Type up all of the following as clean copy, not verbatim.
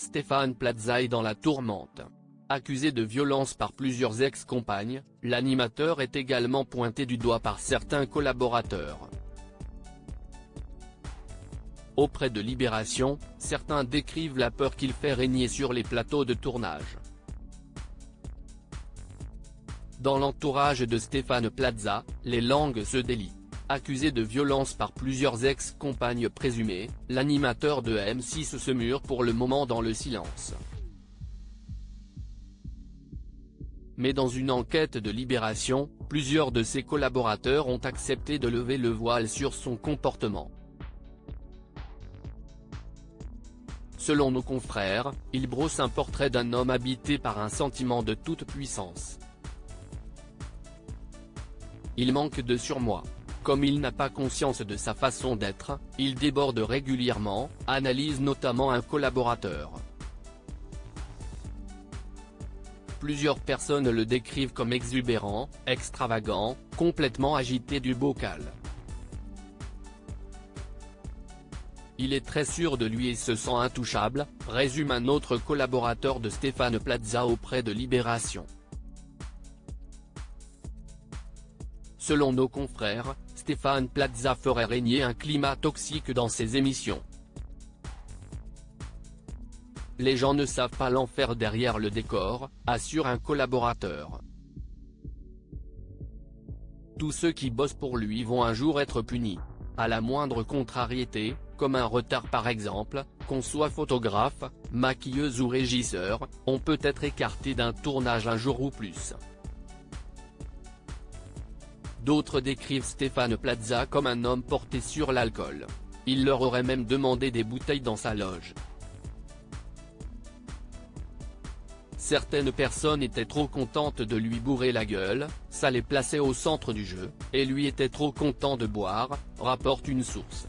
Stéphane Plaza est dans la tourmente. Accusé de violence par plusieurs ex-compagnes, l'animateur est également pointé du doigt par certains collaborateurs. Auprès de Libération, certains décrivent la peur qu'il fait régner sur les plateaux de tournage. Dans l'entourage de Stéphane Plaza, les langues se délient. Accusé de violence par plusieurs ex-compagnes présumées, l'animateur de M6 se mure pour le moment dans le silence. Mais dans une enquête de Libération, plusieurs de ses collaborateurs ont accepté de lever le voile sur son comportement. Selon nos confrères, il brosse un portrait d'un homme habité par un sentiment de toute puissance. Il manque de surmoi. Comme il n'a pas conscience de sa façon d'être, il déborde régulièrement, analyse notamment un collaborateur. Plusieurs personnes le décrivent comme exubérant, extravagant, complètement agité du bocal. Il est très sûr de lui et se sent intouchable, résume un autre collaborateur de Stéphane Plaza auprès de Libération. Selon nos confrères, Stéphane Plaza ferait régner un climat toxique dans ses émissions. Les gens ne savent pas l'enfer derrière le décor, assure un collaborateur. Tous ceux qui bossent pour lui vont un jour être punis. À la moindre contrariété, comme un retard par exemple, qu'on soit photographe, maquilleuse ou régisseur, on peut être écarté d'un tournage un jour ou plus. D'autres décrivent Stéphane Plaza comme un homme porté sur l'alcool. Il leur aurait même demandé des bouteilles dans sa loge. Certaines personnes étaient trop contentes de lui bourrer la gueule, ça les plaçait au centre du jeu, et lui était trop content de boire, rapporte une source.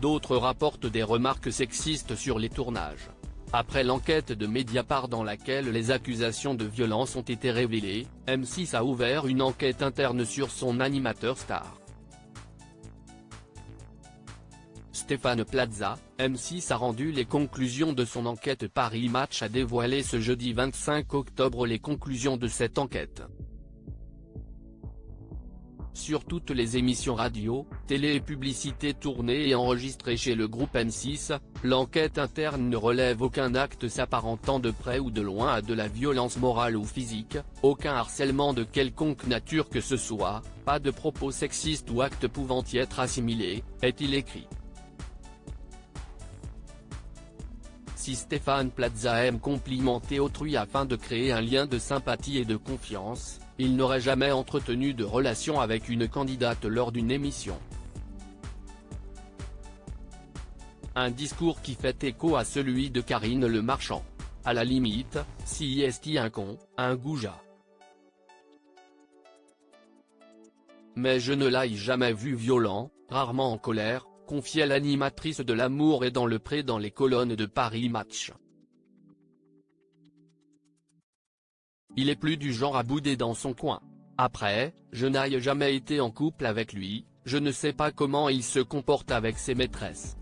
D'autres rapportent des remarques sexistes sur les tournages. Après l'enquête de Mediapart dans laquelle les accusations de violence ont été révélées, M6 a ouvert une enquête interne sur son animateur star. Stéphane Plaza, M6 a rendu les conclusions de son enquête. Paris Match a dévoilé ce jeudi 25 octobre les conclusions de cette enquête. Sur toutes les émissions radio, télé et publicités tournées et enregistrées chez le groupe M6, l'enquête interne ne relève aucun acte s'apparentant de près ou de loin à de la violence morale ou physique, aucun harcèlement de quelconque nature que ce soit, pas de propos sexistes ou actes pouvant y être assimilés, est-il écrit. Si Stéphane Plaza aime complimenter autrui afin de créer un lien de sympathie et de confiance, il n'aurait jamais entretenu de relation avec une candidate lors d'une émission. Un discours qui fait écho à celui de Karine Le Marchand. À la limite, si est un con, un goujat. Mais je ne l'ai jamais vu violent, rarement en colère, confiait l'animatrice de L'amour est dans le pré dans les colonnes de Paris Match. Il est plus du genre à bouder dans son coin. Après, je n'ai jamais été en couple avec lui, je ne sais pas comment il se comporte avec ses maîtresses.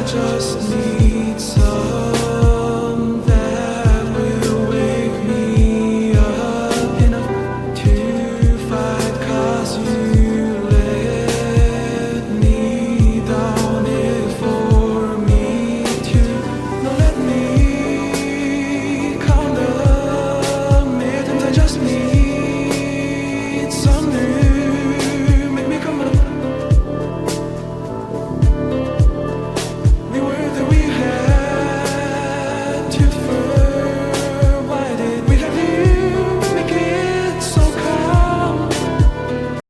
I just need